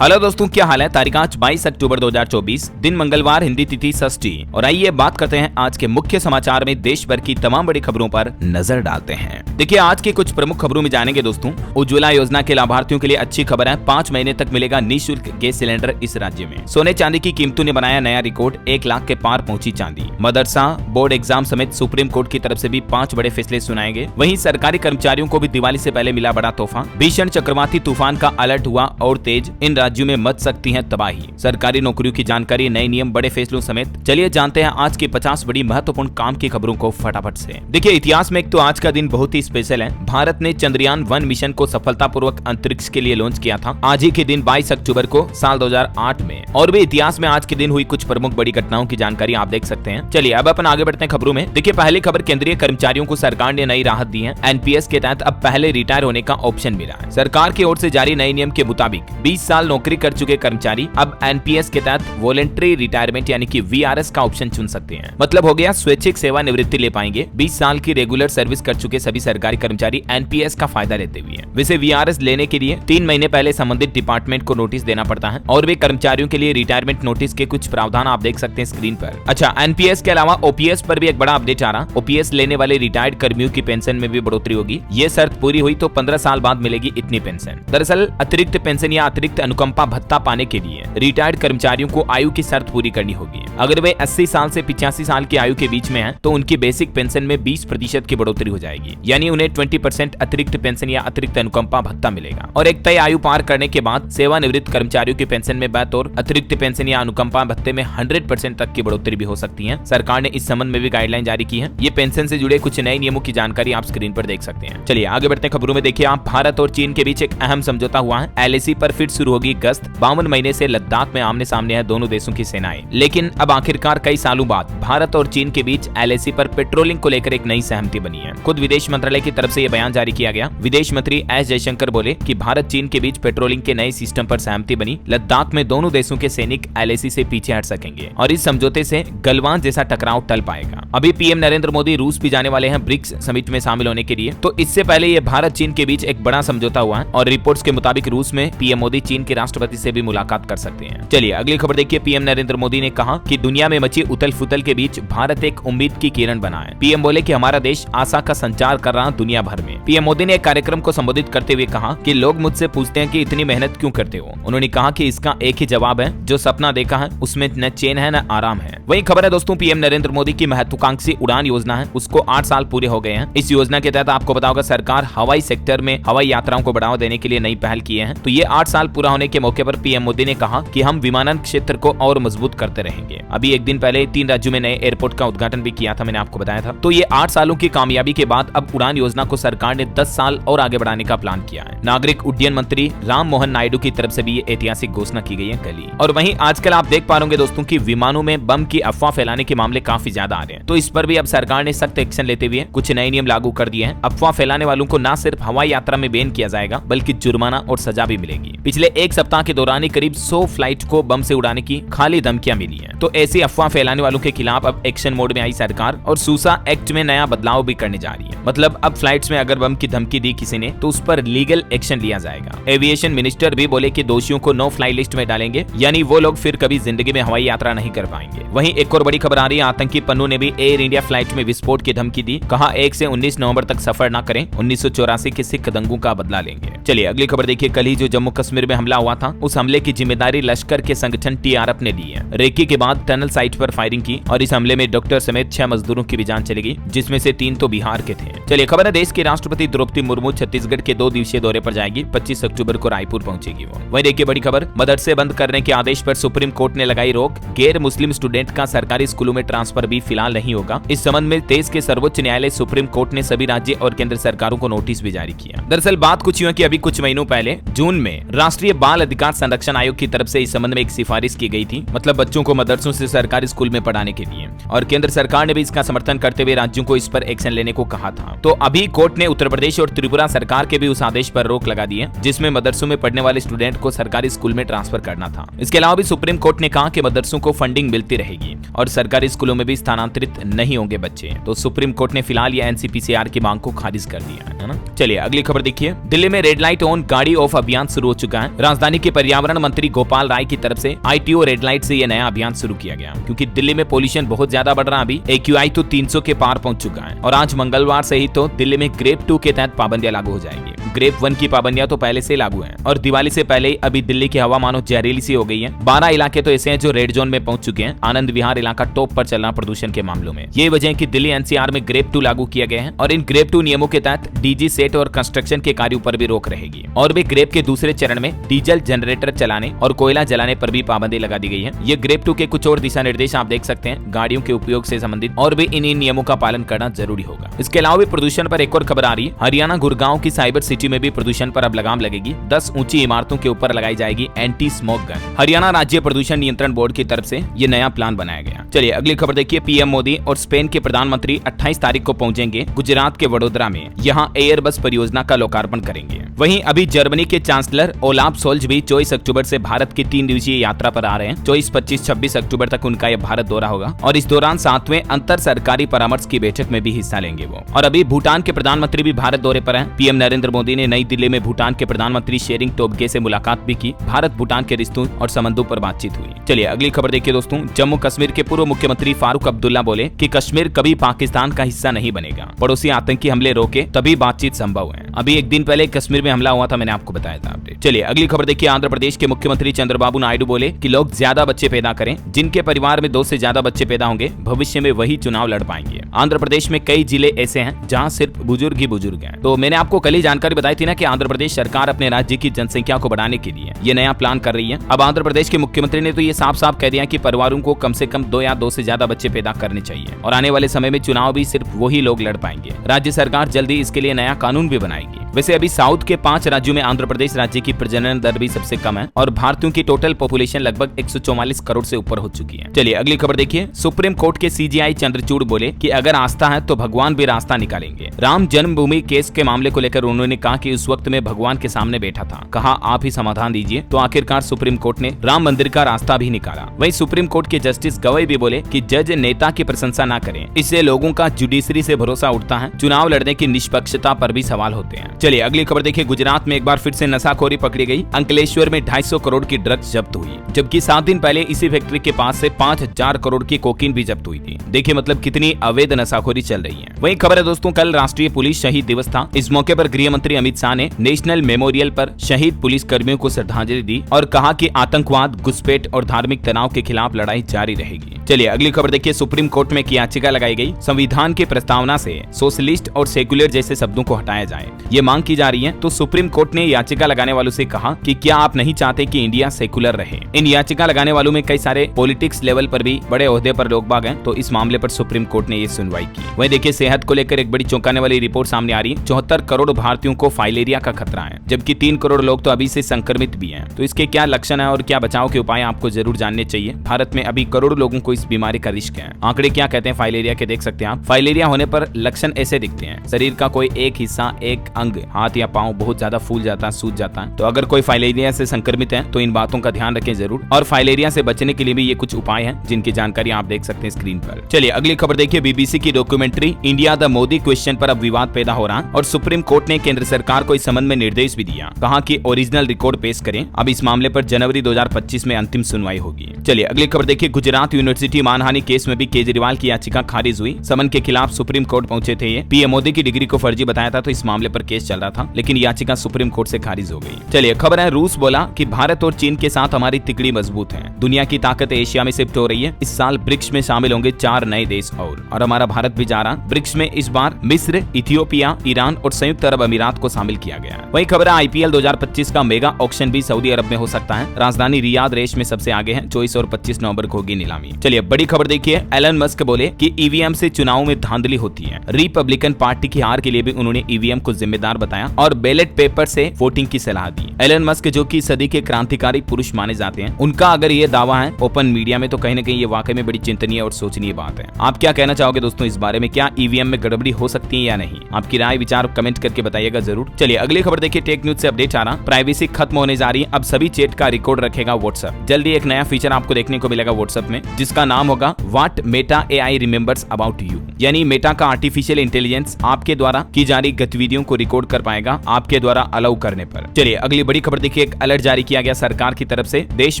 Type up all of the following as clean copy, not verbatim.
Hello दोस्तों, क्या हाल है। तारीख आज 22 अक्टूबर 2024, दिन मंगलवार, हिंदी तिथि षष्ठी। और आइए बात करते हैं आज के मुख्य समाचार में देश भर की तमाम बड़ी खबरों पर नजर डालते हैं। देखिए, आज की कुछ प्रमुख खबरों में जानेंगे दोस्तों। उज्ज्वला योजना के लाभार्थियों के लिए अच्छी खबर है, 5 महीने तक मिलेगा निःशुल्क गैस सिलेंडर इस राज्य में। सोने चांदी की कीमतों ने बनाया नया रिकॉर्ड, 1 लाख के पार पहुंची चांदी। मदरसा बोर्ड एग्जाम समेत सुप्रीम कोर्ट की तरफ से भी 5 बड़े फैसले सुनाए गए। वहीं सरकारी कर्मचारियों को भी दिवाली से पहले मिला बड़ा तोहफा। भीषण चक्रवाती तूफान का अलर्ट हुआ और तेज, इन राज्यों में मच सकती है तबाही। सरकारी नौकरियों की जानकारी, नए नियम, बड़े फैसलों समेत। चलिए जानते हैं आज की 50 बड़ी महत्वपूर्ण काम की खबरों को फटाफट से। देखिए, इतिहास में एक तो आज का दिन बहुत ही स्पेशल है। भारत ने चंद्रयान 1 मिशन को सफलतापूर्वक अंतरिक्ष के लिए लॉन्च किया था आज ही के दिन 22 अक्टूबर को साल 2008 में। और भी इतिहास में आज के दिन हुई कुछ प्रमुख बड़ी घटनाओं की जानकारी आप देख सकते हैं। चलिए अब अपन आगे बढ़ते हैं खबरों में। देखिए, पहली खबर, केंद्रीय कर्मचारियों को सरकार ने नई राहत दी है। एनपीएस के तहत अब पहले रिटायर होने का ऑप्शन मिला है। सरकार की ओर से जारी नए नियम के मुताबिक 20 साल नौकरी कर चुके कर्मचारी अब एनपीएस के तहत वॉलंटरी रिटायरमेंट यानी कि वीआरएस का ऑप्शन चुन सकते हैं। मतलब हो गया, स्वैच्छिक सेवानिवृत्ति ले पाएंगे। 20 साल की रेगुलर सर्विस कर चुके सभी सरकारी कर्मचारी एनपीएस का फायदा लेते हुए। वैसे वीआरएस लेने के लिए 3 महीने पहले संबंधित डिपार्टमेंट को नोटिस देना पड़ता है। और वे कर्मचारियों के लिए रिटायरमेंट नोटिस के कुछ प्रावधान आप देख सकते हैं स्क्रीन पर। अच्छा, एनपीएस के अलावा ओपीएस पर भी एक बड़ा अपडेट आ रहा। ओपीएस लेने वाले रिटायर्ड कर्मियों की पेंशन में भी बढ़ोतरी होगी। ये शर्त पूरी हुई तो 15 साल बाद मिलेगी इतनी पेंशन। दरअसल अतिरिक्त पेंशन या अतिरिक्त अनुकंपा भत्ता पाने के लिए रिटायर्ड कर्मचारियों को आयु की शर्त पूरी करनी होगी। अगर वे 80 साल से 85 साल की आयु के बीच में हैं, तो उनकी बेसिक पेंशन में 20% की बढ़ोतरी हो जाएगी। यानी उन्हें 20% अतिरिक्त पेंशन या अतिरिक्त अनुकंपा भत्ता मिलेगा। और एक तय आयु पार करने के बाद सेवानिवृत्त कर्मचारियों की पेंशन में बतौर अतिरिक्त पेंशन या अनुकंपा भत्ते में 100% तक की बढ़ोतरी भी हो सकती है। सरकार ने इस संबंध में भी गाइडलाइन जारी की है। ये पेंशन से जुड़े कुछ नए नियमों की जानकारी आप स्क्रीन पर देख सकते हैं। चलिए आगे बढ़ते हैं खबरों में। देखिए आप, भारत और चीन के बीच एक अहम समझौता हुआ है। एलएसी पर फिर शुरू होगी गश्त। 52 महीने से लद्दाख में आमने सामने है दोनों देशों की सेनाएं। लेकिन अब आखिरकार कई सालों बाद भारत और चीन के बीच एलएसी पर पेट्रोलिंग को लेकर एक नई सहमति बनी है। खुद विदेश मंत्रालय की तरफ से यह बयान जारी किया गया। विदेश मंत्री एस जयशंकर बोले कि भारत चीन के बीच पेट्रोलिंग के नए सिस्टम पर सहमति बनी। लद्दाख में दोनों देशों के सैनिक एलएसी से पीछे हट सकेंगे और इस समझौते से गलवान जैसा टकराव टल पाएगा। अभी पीएम नरेंद्र मोदी रूस भी जाने वाले हैं ब्रिक्स समिट में शामिल होने के लिए। तो इससे पहले ये भारत चीन के बीच एक बड़ा समझौता हुआ है और रिपोर्ट्स के मुताबिक रूस में पीएम मोदी चीन के राष्ट्रपति से भी मुलाकात कर सकते हैं। चलिए अगली खबर देखिए। पीएम नरेंद्र मोदी ने कहा कि दुनिया में मची उथल फुथल के बीच भारत एक उम्मीद की किरण बना है। पीएम बोले कि हमारा देश आशा का संचार कर रहा दुनिया भर में। पीएम मोदी ने एक कार्यक्रम को संबोधित करते हुए कहा कि लोग मुझसे पूछते हैं कि इतनी मेहनत क्यों करते हो। उन्होंने कहा कि इसका एक ही जवाब है, जो सपना देखा है उसमें न चैन है न आराम है। वही खबर है दोस्तों, पीएम नरेंद्र मोदी की महत्वाकांक्षी उड़ान योजना है, उसको 8 साल पूरे हो गए हैं। इस योजना के तहत आपको पता होगा, सरकार हवाई सेक्टर में हवाई यात्राओं को बढ़ावा देने के लिए नई पहल किए हैं। तो ये 8 साल पूरा होने के मौके पर पीएम मोदी ने कहा कि हम विमानन क्षेत्र को और मजबूत करते रहेंगे। अभी एक दिन पहले 3 राज्यों में नए एयरपोर्ट का उद्घाटन भी किया था, मैंने आपको बताया था। तो ये 8 सालों की कामयाबी के बाद अब उड़ान योजना को सरकार ने 10 साल और आगे बढ़ाने का प्लान किया है। नागरिक उड्डयन मंत्री राम मोहन नायडू की तरफ से भी ये ऐतिहासिक घोषणा की गई है कल ही। और वहीं आजकल आप देख पा रहे होंगे दोस्तों कि विमानों में बम की अफवाह फैलाने के मामले काफी ज्यादा आ रहे हैं। तो इस पर भी अब सरकार ने सख्त एक्शन लेते हुए कुछ नए नियम लागू कर दिए हैं। अफवाह फैलाने वालों को न सिर्फ हवाई यात्रा में बैन किया जाएगा, बल्कि जुर्माना और सजा भी मिलेगी। पिछले एक सप्ताह के दौरान ही करीब 100 फ्लाइट को बम से उड़ाने की खाली धमकियां मिली हैं। तो ऐसी अफवाह फैलाने वालों के खिलाफ अब एक्शन मोड में आई सरकार और सूसा एक्ट में नया बदलाव भी करने जा रही है। मतलब अब फ्लाइट्स में अगर बम की धमकी दी किसी ने तो उस पर लीगल एक्शन लिया जाएगा। एविएशन मिनिस्टर भी बोले कि दोषियों को नो फ्लाई लिस्ट में डालेंगे, यानी वो लोग फिर कभी जिंदगी में हवाई यात्रा नहीं कर पाएंगे। वहीं एक और बड़ी खबर आ रही है, आतंकी पन्नू ने भी एयर इंडिया फ्लाइट में विस्फोट की धमकी दी। कहा 1 से 19 नवंबर तक सफर न करें, 1984 के सिख दंगों का बदला लेंगे। चलिए अगली खबर देखिए। कल ही जो जम्मू कश्मीर में हमला हुआ था, उस हमले की जिम्मेदारी लश्कर के संगठन टीआरएफ ने ली है। रेकी के बाद टनल साइट पर फायरिंग की और इस हमले में डॉक्टर समेत 6 मजदूरों की भी जान चली गई, जिसमें से 3 तो बिहार के थे। चलिए खबर है, देश की राष्ट्रपति द्रौपदी मुर्मू छत्तीसगढ़ के 2 दिवसीय दौरे पर जाएगी। 25 अक्टूबर को रायपुर पहुंचेगी वो। वहीं देखिए बड़ी खबर, मदरसे बंद करने के आदेश पर सुप्रीम कोर्ट ने लगाई रोक। गैर मुस्लिम स्टूडेंट का सरकारी स्कूलों में ट्रांसफर भी फिलहाल नहीं होगा। इस संबंध में देश के सर्वोच्च न्यायालय सुप्रीम कोर्ट ने सभी राज्य और केंद्र सरकारों को नोटिस भी जारी किया। दरअसल बात कुछ यूं कि अभी कुछ महीनों पहले जून में राष्ट्रीय बाल अधिकार संरक्षण आयोग की तरफ से इस संबंध में एक सिफारिश की गई थी। मतलब बच्चों को मदरसों से सरकारी स्कूल में पढ़ाने के लिए। और केंद्र सरकार ने भी इसका समर्थन करते हुए राज्यों को इस पर एक्शन लेने को कहा था। तो अभी कोर्ट ने उत्तर प्रदेश और त्रिपुरा सरकार के भी उस आदेश पर रोक लगा दी है जिसमें मदरसों में पढ़ने वाले स्टूडेंट को सरकारी स्कूल में ट्रांसफर करना था। इसके अलावा भी सुप्रीम कोर्ट ने कहा कि मदरसों को फंडिंग मिलती रहेगी और सरकारी स्कूलों में भी स्थानांतरित नहीं होंगे बच्चे। तो सुप्रीम कोर्ट ने फिलहाल ये एनसीपीसीआर की मांग को खारिज कर दिया है ना। चलिए अगली खबर देखिए। दिल्ली में रेड लाइट ऑन गाड़ी ऑफ अभियान शुरू हो चुका है। राजधानी के पर्यावरण मंत्री गोपाल राय की तरफ से ITO रेड लाइट से यह नया अभियान शुरू किया गया क्योंकि दिल्ली में पोल्यूशन बहुत ज्यादा बढ़ रहा है। अभी AQI तो 300 के पार पहुंच चुका है और आज मंगलवार से ही तो दिल्ली में ग्रेप 2 के तहत पाबंदियां लागू हो जाएंगी। ग्रेप 1 की पाबंदियां तो पहले से लागू हैं और दिवाली से पहले ही अभी दिल्ली की हवा मानो जहरीली सी हो गई है। 12 इलाके तो ऐसे हैं जो रेड जोन में पहुंच चुके हैं। आनंद विहार इलाका टॉप पर चल रहा प्रदूषण के मामलों में। ये वजह है कि दिल्ली NCR में ग्रेप 2 लागू किया गया है और इन ग्रेप 2 नियमों के तहत DG सेट और कंस्ट्रक्शन के कार्यों पर भी रोक रहेगी और भी ग्रेप के दूसरे चरण में डीजल जनरेटर चलाने और कोयला जलाने पर भी पाबंदी लगा दी गई है। ये ग्रेप 2 के कुछ और दिशा निर्देश आप देख सकते हैं गाड़ियों के उपयोग से संबंधित और भी इन नियमों का पालन करना जरूरी होगा। इसके अलावा भी प्रदूषण पर एक और खबर आ रही है। हरियाणा गुड़गांव की साइबर सिटी में भी प्रदूषण पर अब लगाम लगेगी। 10 ऊंची इमारतों के ऊपर लगाई जाएगी एंटी स्मोक गन। हरियाणा राज्य प्रदूषण नियंत्रण बोर्ड की तरफ से ये नया प्लान बनाया गया। चलिए अगली खबर देखिए। PM मोदी और स्पेन के प्रधानमंत्री 28 तारीख को पहुंचेंगे गुजरात के वडोदरा में। यहां एयरबस परियोजना का लोकार्पण करेंगे। वहीं अभी जर्मनी के चांसलर ओलाफ सोल्ज भी 24 अक्टूबर से भारत की 3 दिवसीय यात्रा पर आ रहे हैं। 24, 25, 26 अक्टूबर तक उनका यह भारत दौरा होगा और इस दौरान 7वें अंतर सरकारी परामर्श की बैठक में भी हिस्सा लेंगे वो। और अभी भूटान के प्रधानमंत्री भी भारत दौरे पर हैं। PM नरेंद्र मोदी ने नई दिल्ली में भूटान के प्रधानमंत्री शेरिंग टोब्गे से मुलाकात भी की। भारत भूटान के रिश्तों और संबंधों पर बातचीत हुई। चलिए अगली खबर देखिए दोस्तों। जम्मू कश्मीर के पूर्व मुख्यमंत्री फारूक अब्दुल्ला बोले कि कश्मीर कभी पाकिस्तान का हिस्सा नहीं बनेगा। पड़ोसी आतंकी हमले रोके तभी बातचीत संभव है। अभी एक दिन पहले कश्मीर में हमला हुआ था, मैंने आपको बताया था अपडेट। चलिए अगली खबर देखिए। आंध्र प्रदेश के मुख्यमंत्री चंद्रबाबू नायडू बोले कि लोग ज्यादा बच्चे पैदा करें। जिनके परिवार में 2 से ज्यादा बच्चे पैदा होंगे भविष्य में वही चुनाव लड़ पाएंगे। आंध्र प्रदेश में कई जिले ऐसे हैं जहां सिर्फ बुजुर्ग ही बुजुर्ग हैं। तो मैंने आपको कल ही जानकारी बताई थी ना कि आंध्र प्रदेश सरकार अपने राज्य की जनसंख्या को बढ़ाने के लिए ये नया प्लान कर रही है। अब आंध्र प्रदेश के मुख्यमंत्री ने तो ये साफ साफ कह दिया कि परिवारों को कम से कम 2 या 2 से ज्यादा बच्चे पैदा करने चाहिए और आने वाले समय में चुनाव भी सिर्फ वही लोग लड़ पाएंगे। राज्य सरकार जल्दी इसके लिए नया कानून भी बनाएगी। वैसे अभी साउथ के 5 राज्यों में आंध्र प्रदेश राज्य की प्रजनन दर भी सबसे कम है और भारतीयों की टोटल पॉपुलेशन लगभग 144 करोड़ से ऊपर हो चुकी है। चलिए अगली खबर देखिए। सुप्रीम कोर्ट के CJI चंद्रचूड़ बोले कि अगर आस्था है तो भगवान भी रास्ता निकालेंगे। राम जन्मभूमि केस के मामले को लेकर उन्होंने कहा कि उस वक्त में भगवान के सामने बैठा था, कहा आप ही समाधान दीजिए। तो आखिरकार सुप्रीम कोर्ट ने राम मंदिर का रास्ता भी निकाला। वहीं सुप्रीम कोर्ट के जस्टिस गवई भी बोले कि जज नेता की प्रशंसा न करें, इससे लोगों का जुडिशरी से भरोसा उठता है। चुनाव लड़ने की निष्पक्षता पर भी सवाल होते हैं। चलिए अगली खबर देखिए। गुजरात में एक बार फिर से नशाखोरी पकड़ी गई। अंकलेश्वर में 250 करोड़ की ड्रग्स जब्त हुई, जबकि 7 दिन पहले इसी फैक्ट्री के पास से 5000 करोड़ की कोकीन भी जब्त हुई थी। देखिए मतलब कितनी अवैध नशाखोरी चल रही है। वहीं खबर है दोस्तों, कल राष्ट्रीय पुलिस शहीद दिवस था। इस मौके पर गृह मंत्री अमित शाह ने नेशनल मेमोरियल पर शहीद पुलिस कर्मियों को श्रद्धांजलि दी और कहा कि आतंकवाद, घुसपैठ और धार्मिक तनाव के खिलाफ लड़ाई जारी रहेगी। चलिए अगली खबर देखिए। सुप्रीम कोर्ट में एक याचिका लगाई गई। संविधान की प्रस्तावना से सोशलिस्ट और सेक्युलर जैसे शब्दों को हटाया जाए, ये मांग की जा रही है। तो सुप्रीम कोर्ट ने याचिका लगाने वालों से कहा कि क्या आप नहीं चाहते कि इंडिया सेकुलर रहे। इन याचिका लगाने वालों में कई सारे पॉलिटिक्स लेवल पर भी बड़े ओहदे पर लोग बाग हैं। तो इस मामले पर सुप्रीम कोर्ट ने ये सुनवाई की। वहीं देखिए सेहत को लेकर एक बड़ी चौंकाने वाली रिपोर्ट सामने आ रही है। 74 करोड़ भारतीयों को फाइलेरिया का खतरा है, जबकि 3 करोड़ लोग तो अभी से संक्रमित भी हैं। तो इसके क्या लक्षण है और क्या बचाव के उपाय आपको जरूर जानने चाहिए। भारत में अभी करोड़ों लोगों को इस बीमारी का रिस्क है। आंकड़े क्या कहते हैं फाइलेरिया के, देख सकते हैं आप। फाइलेरिया होने पर लक्षण ऐसे दिखते हैं। शरीर का कोई एक हिस्सा, एक अंग, हाथ या पाँव बहुत ज्यादा फूल जाता है, सूज जाता है। तो अगर कोई फाइलेरिया से संक्रमित है तो इन बातों का ध्यान रखें जरूर। और फाइलेरिया से बचने के लिए भी ये कुछ उपाय हैं जिनकी जानकारी आप देख सकते हैं स्क्रीन पर। चलिए अगली खबर देखिए। BBC की documentary India the Modi question पर अब विवाद पैदा हो रहा है और सुप्रीम कोर्ट ने केंद्र सरकार को इस संबंध में निर्देश भी दिया। कहा कि ओरिजिनल रिकॉर्ड पेश करें। अब इस मामले पर जनवरी 2025 में अंतिम सुनवाई होगी। चलिए अगली खबर देखिए। गुजरात यूनिवर्सिटी मानहानि केस में भी केजरीवाल की याचिका खारिज हुई। समन के खिलाफ सुप्रीम कोर्ट पहुंचे थे ये। PM मोदी की डिग्री को फर्जी बताया था, तो इस मामले पर केस चल रहा था, लेकिन याचिका सुप्रीम कोर्ट से खारिज हो गई। चलिए खबर है, रूस बोला कि भारत और चीन के साथ हमारी तिकड़ी मजबूत है। दुनिया की ताकत एशिया में शिफ्ट हो रही है। इस साल ब्रिक्स में शामिल होंगे 4 नए देश और हमारा भारत भी जा रहा। ब्रिक्स में इस बार मिस्र, इथियोपिया, ईरान और संयुक्त अरब अमीरात को शामिल किया गया। वही खबर है, IPL 2025 का मेगा ऑक्शन भी सऊदी अरब में हो सकता है। राजधानी रियाद रेस में सबसे आगे है। 24 और 25 नवंबर को होगी नीलामी। चलिए चलिए बड़ी खबर देखिए, एलन मस्क बोले कि ईवीएम से चुनाव में धांधली होती है। रिपब्लिकन पार्टी की हार के लिए भी उन्होंने ईवीएम को जिम्मेदार बताया और बैलेट पेपर से वोटिंग की सलाह दी। एलन मस्क जो कि सदी के क्रांतिकारी पुरुष माने जाते हैं, उनका अगर ये दावा है ओपन मीडिया में तो कहीं न कहीं ये वाकई में बड़ी चिंतनीय और सोचनीय बात है। आप क्या कहना चाहोगे दोस्तों इस बारे में? क्या ईवीएम में गड़बड़ी हो सकती है या नहीं? आपकी राय विचार कमेंट करके बताइएगा जरूर। चलिए अगली खबर देखिए, टेक न्यूज से अपडेट आ रहा, प्राइवेसी खत्म होने जा रही है, अब सभी चैट का रिकॉर्ड रखेगा व्हाट्सएप। जल्दी एक नया फीचर आपको देखने को मिलेगा व्हाट्सएप में, जिसका नाम होगा what Meta AI remembers about you, यानी मेटा का आर्टिफिशियल इंटेलिजेंस आपके द्वारा की जा रही गतिविधियों को रिकॉर्ड कर पाएगा आपके द्वारा अलाउ करने पर। चलिए अगली बड़ी खबर देखिए, एक अलर्ट जारी किया गया सरकार की तरफ से। देश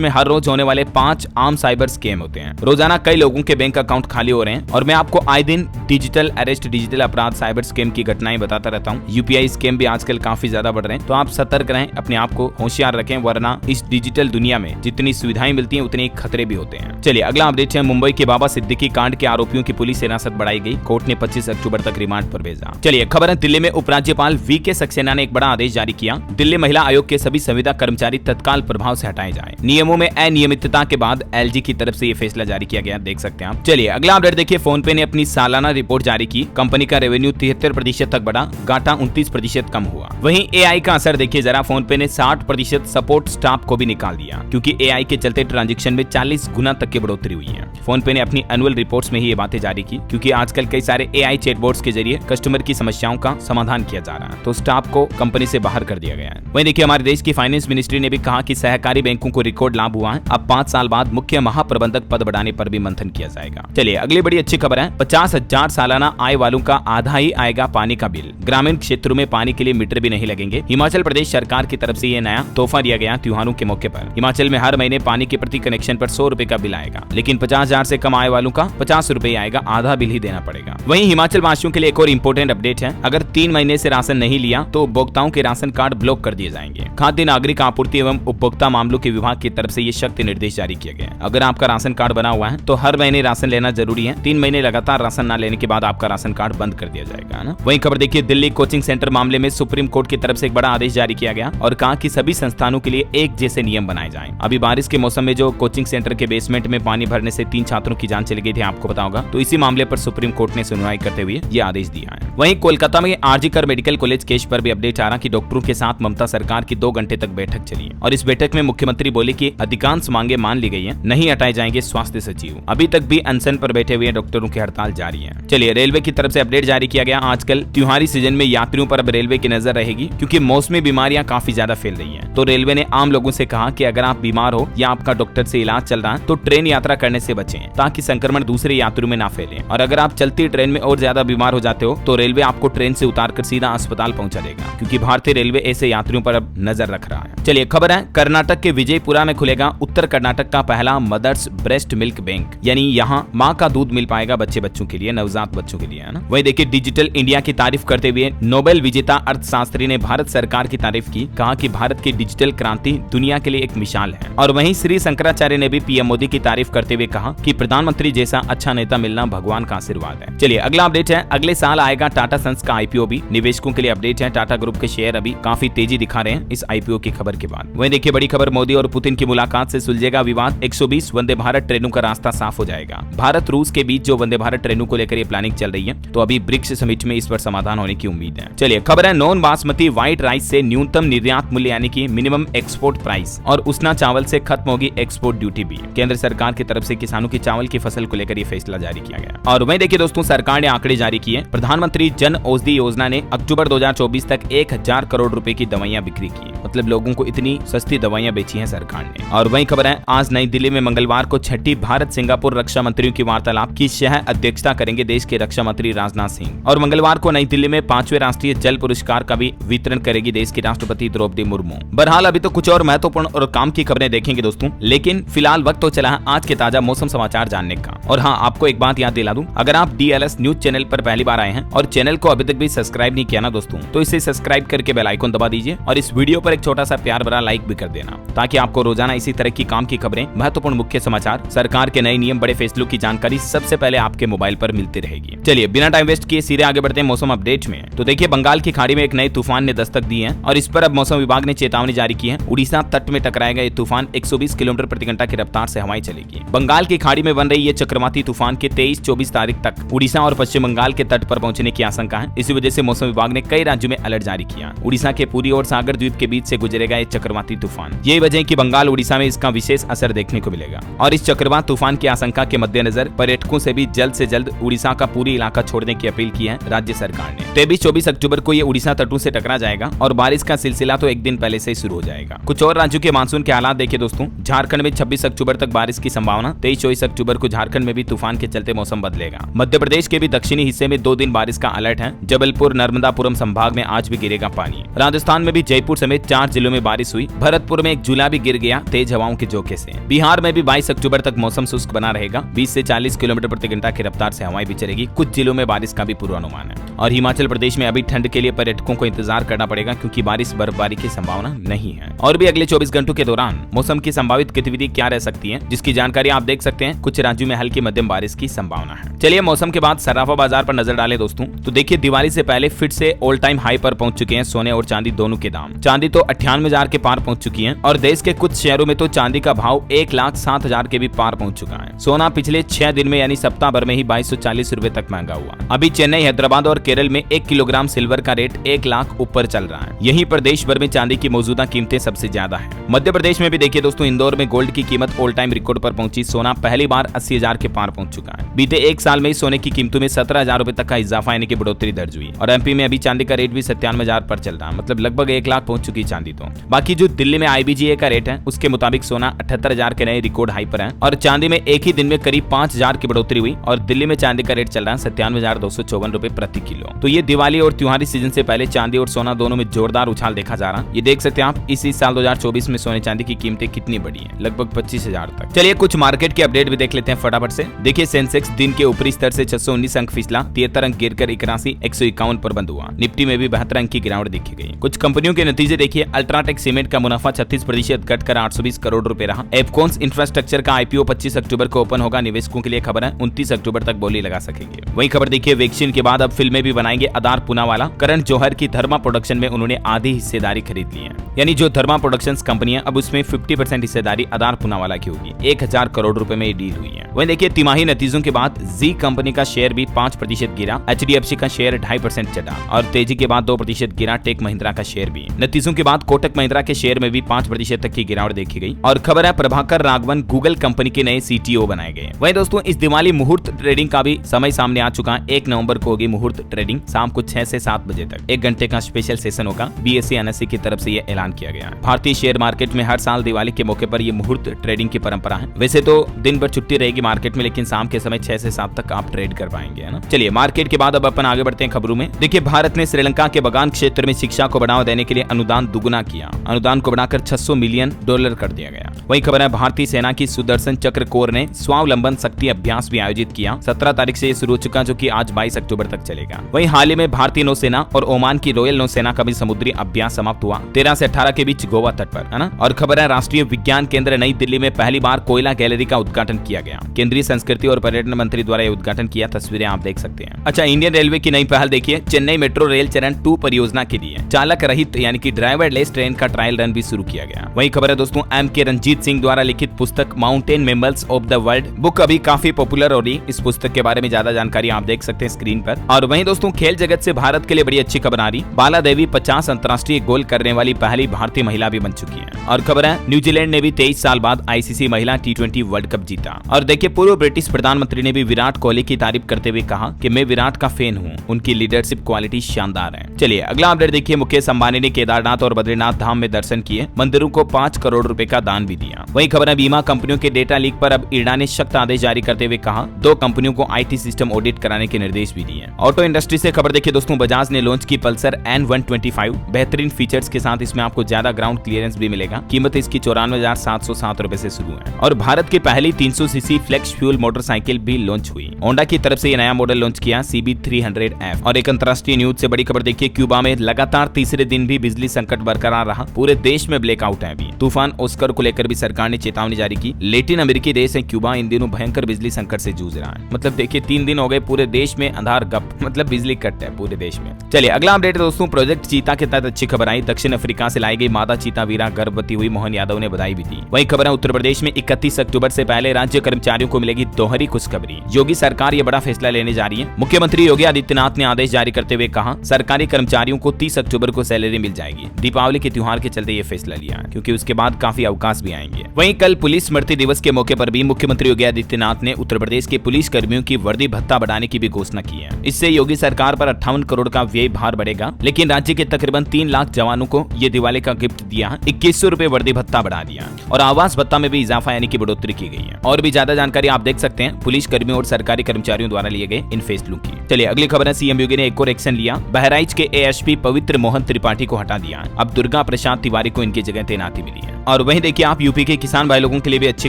में हर रोज होने वाले 5 आम साइबर स्कैम होते हैं। रोजाना कई लोगों के बैंक अकाउंट खाली हो रहे हैं और मैं आपको आए दिन डिजिटल अरेस्ट, डिजिटल अपराध, साइबर स्कैम की घटनाएं बताता रहता हूं। यूपीआई स्कैम भी आजकल काफी ज्यादा बढ़ रहे हैं, तो आप सतर्क रहें, अपने आप को होशियार रखें, वरना इस डिजिटल दुनिया में जितनी सुविधाएं मिलती हैं उतने खतरे भी होते हैं। चलिए अगला अपडेट है, मुंबई के बाबा सिद्दीकी कांड के आरोपियों की पुलिस हिरासत बढ़ाई गई, कोर्ट ने 25 अक्टूबर तक रिमांड पर भेजा। चलिए खबर है, दिल्ली में उपराज्यपाल वीके सक्सेना ने एक बड़ा आदेश जारी किया। दिल्ली महिला आयोग के सभी संविदा कर्मचारी तत्काल प्रभाव से हटाए जाए। नियमों में अनियमितता के बाद एलजी की तरफ से ये फैसला जारी किया गया, देख सकते हैं आप। चलिए अगला अपडेट देखिए, फोन पे ने अपनी सालाना रिपोर्ट जारी की। कंपनी का रेवेन्यू 73% तक बढ़ा, घाटा 29% कम हुआ। वहीं एआई का असर देखिए जरा, फोन पे ने 60% सपोर्ट स्टाफ को भी निकाल दिया, क्योंकि एआई के चलते ट्रांजैक्शन में 40 गुना तक की बढ़ोतरी हुई है। फोन पे ने अपनी एनुअल रिपोर्ट्स में ही ये बातें जारी की, क्योंकि आजकल कई सारे एआई चैटबॉट्स के जरिए कस्टमर की समस्याओं का समाधान किया जा रहा है, तो स्टाफ को कंपनी से बाहर कर दिया गया है। वहीं देखिए हमारे देश की फाइनेंस मिनिस्ट्री ने भी कहा कि सहकारी बैंकों को रिकॉर्ड लाभ हुआ है। अब 5 साल बाद मुख्य महाप्रबंधक पद बढ़ाने पर भी मंथन किया जाएगा। चलिए अगली बड़ी अच्छी खबर है, 50,000 सालाना आय वालों का आधा ही आएगा पानी का बिल। ग्रामीण क्षेत्रों में पानी के लिए मीटर भी नहीं लगेंगे। हिमाचल प्रदेश सरकार की तरफ से ये नया तोहफा दिया गया त्योहारों के मौके पर। हिमाचल में हर महीने पानी के प्रति कनेक्शन पर 100 रुपए का बिल आएगा, लेकिन 50,000 से कम आय वालों का 50 रुपए आएगा, आधा बिल ही देना पड़ेगा। वहीं हिमाचल वासियों के लिए एक और इम्पोर्टेंट अपडेट है, अगर 3 महीने से राशन नहीं लिया तो उपभोक्ताओं के राशन कार्ड ब्लॉक कर दिए जाएंगे। खाद्य नागरिक आपूर्ति एवं उपभोक्ता मामलों के विभाग की तरफ से ये सख्त निर्देश जारी किया गया है। अगर आपका राशन कार्ड बना हुआ है तो हर महीने राशन लेना जरूरी है। 3 महीने लगातार राशन न लेने के बाद आपका राशन कार्ड बंद कर दिया जाएगा ना। वहीं खबर देखिए, दिल्ली कोचिंग सेंटर मामले में सुप्रीम कोर्ट की तरफ से एक बड़ा आदेश जारी किया गया और कहा कि सभी संस्थानों के लिए एक जैसे नियम बनाए जाएं। अभी बारिश के मौसम में जो कोचिंग सेंटर के बेसमेंट में पानी भरने से 3 छात्रों की जान चली गई थी, आपको पता होगा, तो इसी मामले पर सुप्रीम कोर्ट ने सुनवाई करते हुए ये आदेश दिया है। वहीं कोलकाता में आरजी मेडिकल कॉलेज केस पर भी अपडेट आ रहा कि डॉक्टरों के साथ ममता सरकार की 2 घंटे तक बैठक चली और इस बैठक में मुख्यमंत्री बोले कि अधिकांश मांगे मान ली गई है, नहीं हटाए जाएंगे स्वास्थ्य सचिव। अभी तक भी अनशन पर बैठे हुए डॉक्टरों की हड़ताल जारी है। चलिए रेलवे की तरफ से अपडेट जारी किया गया, आजकल त्योहारी सीजन में यात्रियों पर अब रेलवे की नजर रहेगी, क्योंकि मौसमी बीमारियां काफी ज्यादा फैल रही है। तो रेलवे ने आम लोगों से कहा कि अगर आप बीमार हो या आपका डॉक्टर से इलाज चल रहा है तो ट्रेन यात्रा करने से बचें, ताकि संक्रमण दूसरे यात्रियों में ना फैले। और अगर आप चलती ट्रेन में और ज्यादा बीमार हो जाते हो तो रेलवे आपको ट्रेन से उतारकर सीधा अस्पताल पहुंचा देगा, क्योंकि भारतीय रेलवे ऐसे यात्रियों पर अब नजर रख रहा है। चलिए खबर है, कर्नाटक के विजयपुरा में खुलेगा उत्तर कर्नाटक का पहला मदर्स ब्रेस्ट मिल्क बैंक, यानी यहाँ माँ का दूध मिल पाएगा बच्चों के लिए, नवजात बच्चों के लिए, है ना। वही देखिए डिजिटल इंडिया की तारीफ करते हुए नोबेल विजेता अर्थशास्त्री ने भारत सरकार की तारीफ की, कहा कि भारत की डिजिटल क्रांति दुनिया के लिए एक मिसाल है। और वहीं श्री शंकराचार्य ने भी पीएम मोदी की तारीफ करते हुए कहा कि प्रधानमंत्री जैसा अच्छा नेता मिलना भगवान का आशीर्वाद है। चलिए अगला अपडेट है, अगले साल आएगा टाटा सन्स का आईपीओ भी। निवेशकों के लिए अपडेट है, टाटा ग्रुप के शेयर अभी काफी तेजी दिखा रहे हैं इस आईपीओ की खबर के बाद। वहीं देखिए बड़ी खबर, मोदी और पुतिन की मुलाकात से सुलझेगा विवाद, 120 वंदे भारत ट्रेनों का रास्ता साफ हो जाएगा। भारत रूस के बीच जो वंदे भारत ट्रेनों को लेकर ये प्लानिंग चल रही है, तो अभी ब्रिक्स समिट में इस पर समाधान होने की उम्मीद है। चलिए खबर है, नॉन बासमती व्हाइट राइस से न्यूनतम निर्यात मूल्य यानी कि मिनिमम एक्सपोर्ट प्राइस, और उसना चावल से खत्म होगी एक्सपोर्ट ड्यूटी भी। केंद्र सरकार की तरफ से किसानों की चावल की फसल को लेकर ये फैसला जारी किया गया। और वहीं देखिए दोस्तों, सरकार ने आंकड़े जारी किए, प्रधानमंत्री जन औषधि योजना ने अक्टूबर 2024 तक 1000 करोड़ रुपए की दवाइयां बिक्री की, मतलब लोगों को इतनी सस्ती दवाइयां बेची हैं सरकार ने। और वहीं खबर है, आज नई दिल्ली में मंगलवार को 6ठी भारत सिंगापुर रक्षा मंत्रियों की वार्तालाप की सह अध्यक्षता करेंगे देश के रक्षा मंत्री राजनाथ सिंह। और मंगलवार को नई दिल्ली में 5वें राष्ट्रीय जल पुरस्कार का भी वितरण करेगी देश की राष्ट्रपति द्रौपदी मुर्मू। बहरहाल अभी तो कुछ और महत्वपूर्ण और काम की खबरें देखेंगे दोस्तों, लेकिन फिलहाल वक्त तो चला है आज के ताजा मौसम समाचार जानने का। और हाँ, आपको एक बात याद दिला दूं, अगर आप डीएलएस न्यूज चैनल पर पहली बार आए हैं और चैनल को अभी तक भी सब्सक्राइब नहीं किया ना दोस्तों, तो इसे सब्सक्राइब करके बेल आइकन दबा दीजिए और इस वीडियो पर एक छोटा सा प्यार भरा लाइक भी कर देना, ताकि आपको रोजाना इसी तरह की काम की खबरें, महत्वपूर्ण मुख्य समाचार, सरकार के नए नियम, बड़े फैसलों की जानकारी सबसे पहले आपके मोबाइल पर मिलती रहेगी। चलिए बिना टाइम वेस्ट किए सीधे आगे बढ़ते हैं मौसम अपडेट में। तो देखिए, बंगाल की खाड़ी में एक नए तूफान ने दस्तक दी है और इस पर अब मौसम विभाग ने चेतावनी जारी की है। उड़ीसा तट में टकराएगा ये तूफान, 120 किलोमीटर प्रति घंटा की रफ्तार से हवाएं चलेगी। बंगाल बंगाल की खाड़ी में बन रही ये चक्रवाती तूफान के 23-24 तारीख तक उड़ीसा और पश्चिम बंगाल के तट पर पहुंचने की आशंका है। इसी वजह से मौसम विभाग ने कई राज्यों में अलर्ट जारी किया। उड़ीसा के पुरी और सागर द्वीप के बीच से गुजरेगा ये चक्रवाती तूफान। यही वजह है कि बंगाल उड़ीसा में इसका विशेष असर देखने को मिलेगा और इस चक्रवात तूफान की आशंका के मद्देनजर पर्यटकों से भी जल्द से जल्द उड़ीसा का पूरी इलाका छोड़ने की अपील की है राज्य सरकार ने। 23-24 अक्टूबर को ये उड़ीसा तटों से टकरा जाएगा और बारिश का सिलसिला तो एक दिन पहले से ही शुरू हो जाएगा। कुछ और राज्यों के मानसून के हालात देखिए दोस्तों। झारखंड में 26 अक्टूबर तक बारिश की संभावना। 23-24 अक्टूबर को झारखंड में भी तूफान के चलते मौसम बदलेगा। मध्य प्रदेश के भी दक्षिणी हिस्से में 2 दिन बारिश का अलर्ट है। जबलपुर नर्मदापुरम संभाग में आज भी गिरेगा पानी। राजस्थान में भी जयपुर समेत 4 जिलों में बारिश हुई। भरतपुर में एक झूला भी गिर गया तेज हवाओं के झोंके से। बिहार में भी 22 अक्टूबर तक मौसम शुष्क बना रहेगा। 20 से 40 किलोमीटर प्रति घंटा की रफ्तार से हवाएं भी चलेगी। कुछ जिलों में बारिश का भी पूर्वानुमान है। और हिमाचल प्रदेश में अभी ठंड के लिए पर्यटकों को इंतजार करना पड़ेगा क्योंकि बारिश बर्फबारी की संभावना नहीं है। और भी अगले 24 घंटों के दौरान मौसम की संभावित गतिविधि क्या रह सकती है, जिसकी जानकारी आप देख सकते हैं। कुछ राज्यों में हल्की मध्यम बारिश की संभावना है। चलिए मौसम के बाद सर्राफा बाजार पर नजर डालें दोस्तों। तो देखिए दिवाली से पहले फिर से ऑल टाइम हाई पर पहुंच चुके हैं सोने और चांदी दोनों के दाम। चांदी तो 98,000 के पार पहुंच चुकी है और देश के कुछ शहरों में तो चांदी का भाव 1,07,000 के भी पार पहुंच चुका है। सोना पिछले 6 दिन में यानी सप्ताह भर में ही 2240 रुपए तक महंगा हुआ। अभी चेन्नई, हैदराबाद और केरल में 1 किलोग्राम सिल्वर का रेट 1 लाख ऊपर चल रहा है। यहीं पर देश भर में चांदी की मौजूदा कीमतें सबसे ज्यादा है। मध्य प्रदेश में भी देखिए दोस्तों, इंदौर में गोल्ड की कीमत ऑल टाइम रिकॉर्ड पर पहुंची। सोना पहली बार 80,000 के पार पहुंच चुका है। बीते 1 साल में सोने की कीमतों में 17,000 रुपए तक का इजाफा यानी कि बढ़ोतरी दर्ज हुई। और एमपी में अभी चांदी का रेट भी 97,000 पर चल रहा है। मतलब लगभग 1 लाख पहुंच चुकी चांदी। तो बाकी जो दिल्ली में IBGA का रेट है उसके मुताबिक सोना 78,000 के नए रिकॉर्ड हाई पर है और चांदी में एक ही दिन में करीब 5,000 की बढ़ोतरी हुई। और दिल्ली में चांदी का रेट चल रहा है 97,254 रुपए प्रति किलो। तो ये दिवाली और त्योहारी सीजन से पहले चांदी और सोना दोनों में जोरदार उछाल देखा जा रहा है। ये देख सकते हैं आप इसी साल 2024 में सोने चांदी की कीमतें कितनी बढ़ी हैं, लगभग 25,000 तक। चलिए कुछ मार्केट के अपडेट भी देख लेते हैं फटाफट से। देखिए सेंसेक्स दिन के ऊपरी स्तर से 619 अंक फिसला, 73 अंक गिरकर 81,151 पर बंद हुआ। निफ्टी में भी 72 अंक की गिरावट देखी गई। कुछ कंपनियों के नतीजे देखिए। अल्ट्राटेक सीमेंट का मुनाफा 36% घटकर 820 करोड़ रुपए रहा। एफकॉन्स इंफ्रास्ट्रक्चर का IPO 25 अक्टूबर को ओपन होगा। निवेशकों के लिए खबर है 29 अक्टूबर तक बोली लगा सकेंगे। वही खबर देखिए, वैक्सीन के बाद अब फिल्में भी बनाएंगे अदार पूनावाला। करण जौहर की धर्मा प्रोडक्शन में उन्होंने आधी हिस्सेदारी खरीद ली है। यानी जो धर्मा प्रोडक्शंस कंपनी है अब उसमें 50% हिस्सेदारी अदार पूनावाला की होगी। 1,000 करोड़ रुपए में डील हुई है। वहीं देखिए तिमाही नतीजों के बाद जी कंपनी का शेयर भी 5% गिरा। HDFC का शेयर 2.5% चढ़ा और तेजी के बाद 2% गिरा टेक महिंद्रा का शेयर भी। नतीजों के बाद कोटक महिंद्रा के शेयर में भी 5% तक की गिरावट देखी गई। और खबर है प्रभाकर राघवन गूगल कंपनी के नए CTO बनाए गए। वहीं दोस्तों इस दिवाली मुहूर्त ट्रेडिंग का भी समय सामने आ चुका है। 1 नवंबर को होगी मुहूर्त ट्रेडिंग शाम को 6 से 7 बजे तक। 1 घंटे का स्पेशल सेशन होगा। BSE NSE की तरफ से यह ऐलान किया गया है। भारतीय शेयर मार्केट में हर साल दिवाली के मौके पर यह मुहूर्त ट्रेडिंग की परंपरा है। वैसे तो दिन भर छुट्टी रहेगी मार्केट में, लेकिन शाम के समय 6 से 7 तक आप ट्रेड कर पाएंगे, है ना। चलिए मार्केट के बाद अब अपन आगे बढ़ते हैं खबरों में। देखिए भारत ने श्रीलंका के बगान क्षेत्र में शिक्षा को बढ़ावा देने के लिए अनुदान दुगुना किया। अनुदान को बढ़ाकर $600 मिलियन कर दिया गया। वही खबर है भारतीय सेना की सुदर्शन चक्र कोर ने स्वावलंबन शक्ति अभ्यास भी आयोजित किया। 17 तारीख से ये शुरू हो चुका, जो कि आज 22 अक्टूबर तक चलेगा। वहीं हाल ही में भारतीय नौसेना और ओमान की रॉयल नौसेना का भी समुद्री अभ्यास समाप्त हुआ 13 से 18 के बीच गोवा तट पर, है ना। और खबर है राष्ट्रीय विज्ञान केंद्र नई दिल्ली में पहली बार कोयला गैलरी का उद्घाटन किया गया। केंद्रीय संस्कृति और पर्यटन मंत्री द्वारा यह उद्घाटन किया। तस्वीरें आप देख सकते हैं। अच्छा, इंडियन रेलवे की नई पहल देखिए। चेन्नई मेट्रो रेल चरण 2 परियोजना के लिए चालक रहित यानी कि ड्राइवरलेस ट्रेन का ट्रायल रन भी शुरू किया गया। वही खबर है दोस्तों MK रंजीत सिंह द्वारा लिखित पुस्तक mountain mammals of the world book अभी काफी पॉपुलर हो रही। इस पुस्तक के बारे में ज्यादा जानकारी आप देख सकते हैं स्क्रीन पर। और वहीं दोस्तों खेल जगत से भारत के लिए बड़ी अच्छी खबर आ रही। बाला देवी 50 अंतर्राष्ट्रीय गोल करने वाली पहली भारतीय महिला भी बन चुकी है। और खबर है न्यूजीलैंड ने भी 23 साल बाद ICC महिला T20 वर्ल्ड कप जीता। और देखिए पूर्व ब्रिटिश प्रधानमंत्री ने भी विराट कोहली की तारीफ करते हुए कहा कि मैं विराट का फैन हूँ, उनकी लीडरशिप क्वालिटी शानदार है। चलिए अगला अपडेट देखिए। मुकेश अंबानी ने केदारनाथ और बद्रीनाथ धाम में दर्शन किए। मंदिरों को 5 करोड़ रुपए का दान भी दिया। वही खबर है बीमा कंपनियों के डेटा लीक पर अब इरडा ने सख्त आदेश जारी करते हुए कहा 2 कंपनियों को IT सिस्टम ऑडिट कराने के निर्देश भी दिए। ऑटो इंडस्ट्री से खबर देखिए दोस्तों। बजाज ने लॉन्च की पल्सर N125 बेहतरीन फीचर्स के साथ। इसमें आपको ज्यादा ग्राउंड क्लियरेंस भी मिलेगा। कीमत इसकी 94,707 रुपए से शुरू है। और भारत की पहली 300cc फ्लेक्स फ्यूल मोटरसाइकिल भी लॉन्च हुई। होंडा की तरफ से ये नया मॉडल लॉन्च किया CB300F। और एक अंतर्राष्ट्रीय न्यूज से बड़ी खबर देखिए। क्यूबा में लगातार तीसरे दिन भी बिजली संकट बरकरार रहा। पूरे देश में ब्लैकआउट है। अभी तूफान ऑस्कर को लेकर भी सरकार ने चेतावनी जारी की। लैटिन अमेरिकी देश है क्यूबा, इन दिनों भयंकर बिजली संकट से जूझ रहा है। मतलब देखिए 3 दिन हो गए पूरे देश में अंधार गप, मतलब बिजली कट है पूरे देश में। चलिए अगला अपडेट है दोस्तों। प्रोजेक्ट चीता के तहत अच्छी खबर आई। दक्षिण अफ्रीका से लाई गई मादा चीता वीरा गर्भवती हुई। मोहन यादव ने बधाई भी दी। वही खबर है उत्तर प्रदेश में 31 अक्टूबर से पहले राज्य कर्मचारियों को मिलेगी दोहरी खुशखबरी। योगी सरकार ये बड़ा फैसला लेने जा रही है। मुख्यमंत्री योगी आदित्यनाथ ने आदेश जारी करते हुए कहा, सरकारी कर्मचारियों को 30 अक्टूबर को सैलरी मिल जाएगी। दीपावली के त्योहार के चलते ये फैसला लिया है, क्योंकि उसके बाद काफी अवकाश भी आएंगे। वहीं कल पुलिस स्मृति दिवस के मौके पर भी मुख्यमंत्री योगी आदित्यनाथ ने उत्तर प्रदेश के पुलिस कर्मियों की वर्दी भत्ता बढ़ाने की भी घोषणा की है। इससे योगी सरकार पर 58 करोड़ का व्यय भार बढ़ेगा, लेकिन राज्य के तकरीबन 3 लाख जवानों को ये दिवाली का गिफ्ट दिया। 2100 रुपए वर्दी भत्ता बढ़ा दिया और आवास भत्ता में भी इजाफा यानी कि बढ़ोतरी की गई है। और भी ज्यादा जानकारी आप देख सकते हैं पुलिस कर्मियों और सरकारी कर्मचारियों द्वारा लिए गए इन फैसलों की। चलिए अगली खबर है, सीएम योगी ने एक और एक्शन लिया। बहराइच के एएसपी पवित्र मोहन त्रिपाठी को हटा दिया। अब दुर्गा प्रसाद तिवारी को इनकी जगह तैनाती मिली है। और वहीं देखिए आप यूपी के किसान भाई लोगों के लिए भी अच्छी